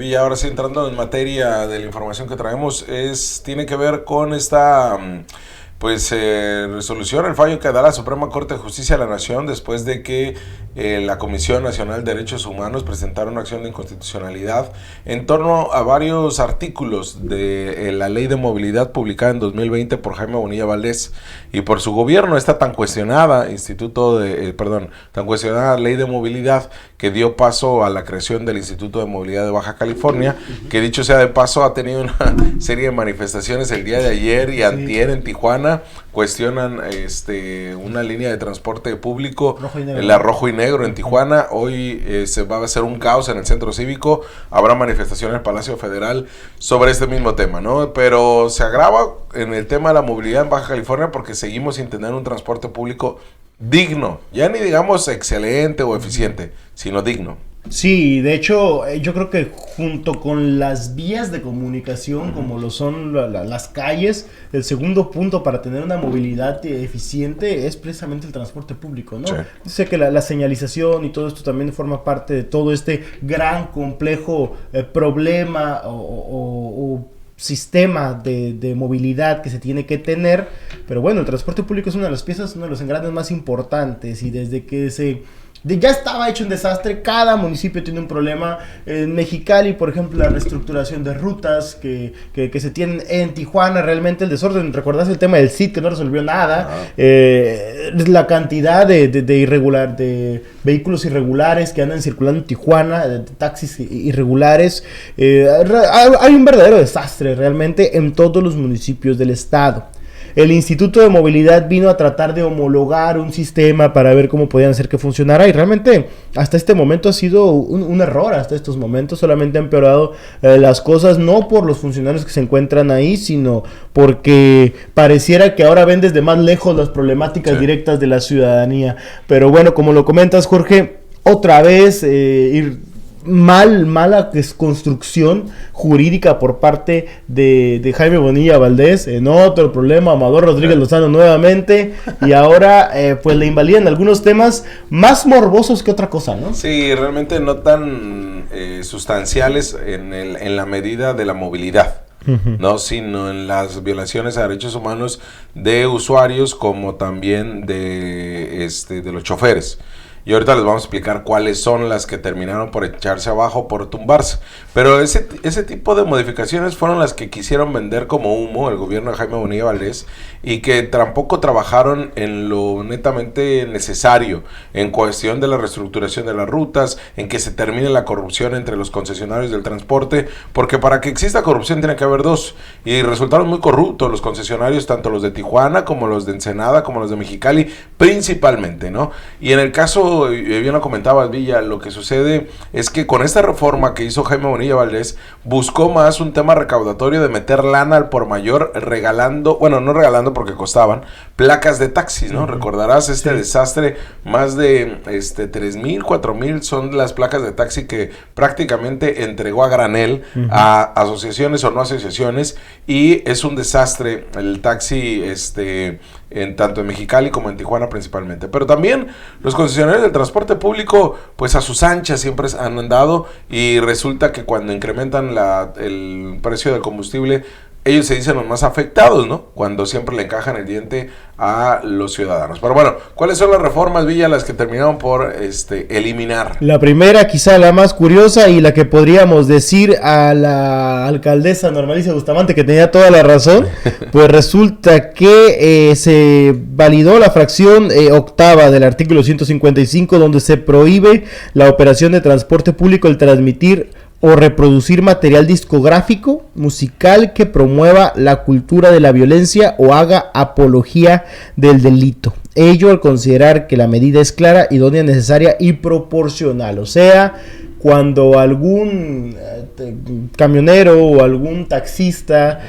Y ahora sí, entrando en materia de la información que traemos, tiene que ver con esta resolución, el fallo que da la Suprema Corte de Justicia de la Nación después de que la Comisión Nacional de Derechos Humanos presentara una acción de inconstitucionalidad en torno a varios artículos de la Ley de Movilidad publicada en 2020 por Jaime Bonilla Valdés y por su gobierno. Esta tan cuestionada tan cuestionada Ley de Movilidad que dio paso a la creación del Instituto de Movilidad de Baja California, que dicho sea de paso ha tenido una serie de manifestaciones el día de ayer y antier en Tijuana. Cuestionan una línea de transporte público, la rojo y negro en Tijuana. Hoy se va a hacer un caos en el centro cívico, habrá manifestación en el Palacio Federal sobre este mismo tema, ¿no? Pero se agrava en el tema de la movilidad en Baja California porque seguimos sin tener un transporte público digno, ya ni digamos excelente o eficiente, sino digno. Sí, de hecho, yo creo que junto con las vías de comunicación, como lo son las calles, el segundo punto para tener una movilidad eficiente es precisamente el transporte público, ¿no? Sí. Sé que la señalización y todo esto también forma parte de todo este gran, complejo problema o sistema de movilidad que se tiene que tener, pero bueno, el transporte público es una de las piezas, uno de los engranes más importantes, y desde que ya estaba hecho un desastre, cada municipio tiene un problema. En Mexicali, por ejemplo, la reestructuración de rutas que se tienen en Tijuana, realmente el desorden. ¿Recordás el tema del CID que no resolvió nada? La cantidad de vehículos irregulares que andan circulando en Tijuana, de taxis irregulares. Hay un verdadero desastre realmente en todos los municipios del estado. El Instituto de Movilidad vino a tratar de homologar un sistema para ver cómo podían hacer que funcionara, y realmente hasta este momento ha sido un error. Hasta estos momentos solamente ha empeorado las cosas, no por los funcionarios que se encuentran ahí, sino porque pareciera que ahora ven desde más lejos las problemáticas directas de la ciudadanía. Pero bueno, como lo comentas, Jorge, otra vez mala construcción jurídica por parte de Jaime Bonilla Valdés, en otro problema, Amador Rodríguez Lozano nuevamente, y ahora pues le invalidan algunos temas más morbosos que otra cosa, ¿no? Sí, realmente no tan sustanciales en la medida de la movilidad, no, sino en las violaciones a derechos humanos de usuarios como también de los choferes. Y ahorita les vamos a explicar cuáles son las que terminaron por echarse abajo, por tumbarse. Pero ese tipo de modificaciones fueron las que quisieron vender como humo el gobierno de Jaime Bonilla Valdés, y que tampoco trabajaron en lo netamente necesario, en cuestión de la reestructuración de las rutas, en que se termine la corrupción entre los concesionarios del transporte, porque para que exista corrupción tiene que haber dos, y resultaron muy corruptos los concesionarios, tanto los de Tijuana como los de Ensenada, como los de Mexicali, principalmente, ¿no? Y en el caso, bien lo comentabas, Villa, lo que sucede es que con esta reforma que hizo Jaime Bonilla Valdés, buscó más un tema recaudatorio de meter lana al por mayor, regalando, bueno, no regalando porque costaban, placas de taxis, ¿no? Recordarás desastre, más de 3,000, 4,000 son las placas de taxi que prácticamente entregó a granel a asociaciones o no asociaciones, y es un desastre el taxi tanto en Mexicali como en Tijuana principalmente. Pero también los concesionarios del transporte público, pues a sus anchas siempre han andado, y resulta que cuando incrementan el precio del combustible, ellos se dicen los más afectados, ¿no? Cuando siempre le encajan el diente a los ciudadanos. Pero bueno, ¿cuáles son las reformas, Villa, las que terminaron por eliminar? La primera, quizá la más curiosa, y la que podríamos decir a la alcaldesa Normalicia Bustamante que tenía toda la razón, pues resulta que se validó la fracción octava del artículo 155, donde se prohíbe la operación de transporte público, el transmitir o reproducir material discográfico, musical que promueva la cultura de la violencia o haga apología del delito. Ello al considerar que la medida es clara, idónea, necesaria y proporcional. O sea, cuando algún camionero o algún taxista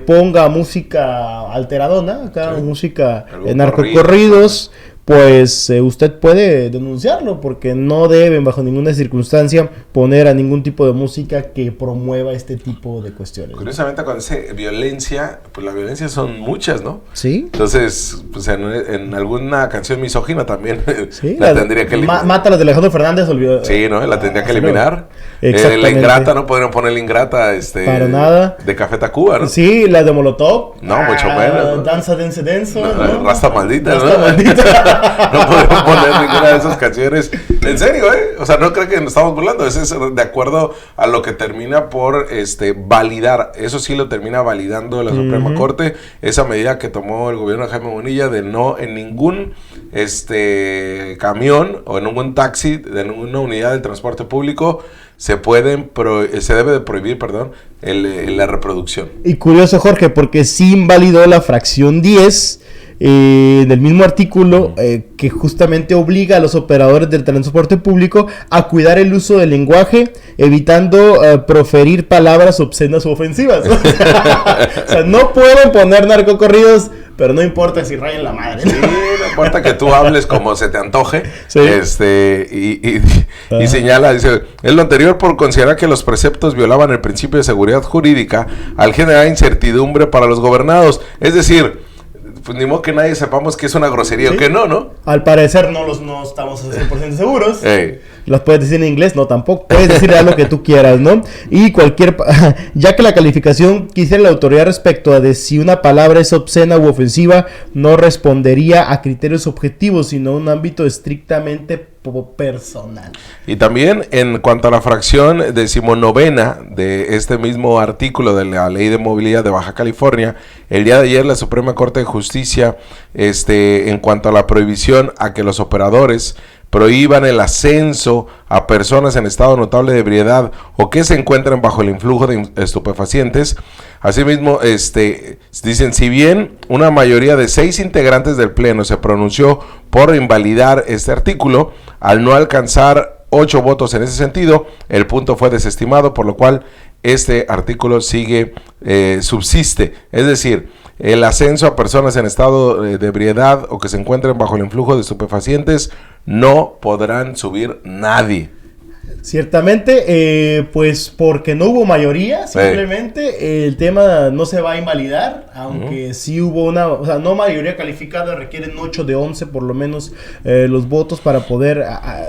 ponga música alteradona, música narcocorridos, pues usted puede denunciarlo, porque no deben bajo ninguna circunstancia poner a ningún tipo de música que promueva este tipo de cuestiones. Curiosamente, cuando dice violencia, pues la violencia son muchas, ¿no? Sí. Entonces, pues en alguna canción misógina también Sí, la tendría que eliminar. Mátalas de Alejandro Fernández, olvidó. Sí, ¿no? La tendría que eliminar. Exactamente. La ingrata, no podrían poner la ingrata, para nada. de Café Tacuba, ¿no? Sí, la de Molotov. No, mucho menos, ¿no? Danza dense denso. No, Rasta maldita, Rasta ¿no? maldita. No podemos poner ninguna de esas canciones. En serio, ¿eh? O sea, no creo que nos estamos burlando. Eso es de acuerdo a lo que termina por validar. Eso sí lo termina validando la Suprema Corte. Esa medida que tomó el gobierno de Jaime Bonilla de no en ningún camión o en ningún taxi, de ninguna unidad del transporte público se debe de prohibir, la reproducción. Y curioso, Jorge, porque sí invalidó la fracción 10 del mismo artículo que justamente obliga a los operadores del transporte público a cuidar el uso del lenguaje, evitando proferir palabras obscenas o ofensivas. O sea, no pueden poner narcocorridos, pero no importa si rayan la madre. Sí, no importa que tú hables como se te antoje. Sí. Y señala, dice, es lo anterior por considerar que los preceptos violaban el principio de seguridad jurídica al generar incertidumbre para los gobernados. Es decir, pues ni modo que nadie sepamos que es una grosería o que no. Al parecer no estamos 100% seguros. Hey. Las puedes decir en inglés, no tampoco. Puedes decir lo que tú quieras, ¿no? Y ya que la calificación que hiciera la autoridad respecto a de si una palabra es obscena u ofensiva, no respondería a criterios objetivos, sino a un ámbito estrictamente personal. Y también en cuanto a la fracción 19ª de este mismo artículo de la Ley de Movilidad de Baja California, el día de ayer la Suprema Corte de Justicia, en cuanto a la prohibición a que los operadores prohíban el ascenso a personas en estado notable de ebriedad o que se encuentren bajo el influjo de estupefacientes. Asimismo, dicen, si bien una mayoría de 6 integrantes del Pleno se pronunció por invalidar este artículo, al no alcanzar 8 votos en ese sentido, el punto fue desestimado, por lo cual este artículo subsiste. Es decir, el ascenso a personas en estado de ebriedad o que se encuentren bajo el influjo de estupefacientes no podrán subir nadie. Ciertamente, pues porque no hubo mayoría, simplemente el tema no se va a invalidar, aunque sí hubo no mayoría calificada, requieren 8 de 11 por lo menos los votos para poder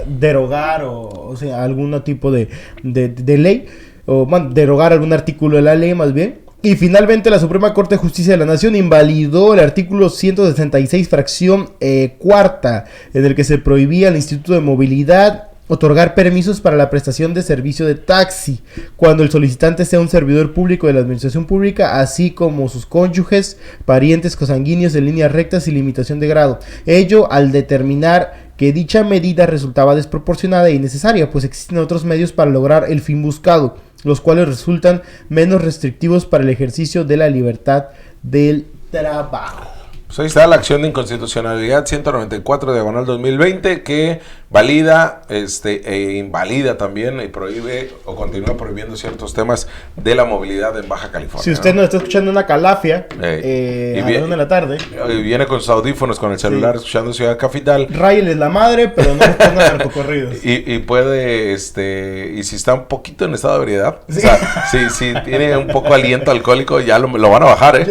derogar o sea, algún tipo de ley, o derogar algún artículo de la ley más bien. Y finalmente la Suprema Corte de Justicia de la Nación invalidó el artículo 166 fracción cuarta, en el que se prohibía al Instituto de Movilidad otorgar permisos para la prestación de servicio de taxi cuando el solicitante sea un servidor público de la administración pública, así como sus cónyuges, parientes consanguíneos en líneas rectas y limitación de grado. Ello al determinar que dicha medida resultaba desproporcionada e innecesaria, pues existen otros medios para lograr el fin buscado, los cuales resultan menos restrictivos para el ejercicio de la libertad del trabajo. Pues ahí está la acción de inconstitucionalidad 194/2020 que valida e invalida también y prohíbe o continúa prohibiendo ciertos temas de la movilidad en Baja California. Si usted nos está escuchando en una calafia a las 1 de la tarde y viene con sus audífonos, con el celular, escuchando Ciudad Capital, ráyeles la madre, pero no pongan narcocorridos. y puede, y si está un poquito en estado de ebriedad, o sea, si tiene un poco aliento alcohólico, ya lo van a bajar,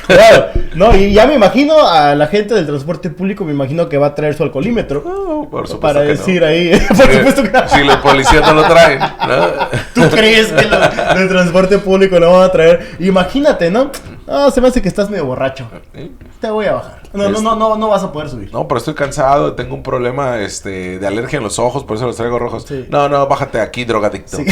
Claro, no, y ya me imagino a la gente del transporte público, me imagino que va a traer su alcoholímetro. No, por supuesto para que decir no. Ahí, por supuesto que no. Si los policías no lo traen, ¿no? ¿Tú crees que los del transporte público lo van a traer? Imagínate, ¿no? Se me hace que estás medio borracho. Te voy a bajar. No vas a poder subir. No, pero estoy cansado, tengo un problema de alergia en los ojos, por eso los traigo rojos. Sí. No, bájate aquí, drogadicto. Sí.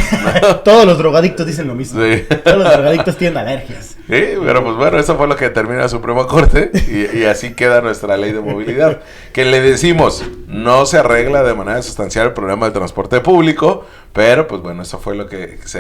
Todos los drogadictos dicen lo mismo. Sí. Todos los drogadictos tienen alergias. Sí, pero pues bueno, eso fue lo que determina la Suprema Corte y así queda nuestra ley de movilidad. Que le decimos, no se arregla de manera sustancial el problema del transporte público, pero pues bueno, eso fue lo que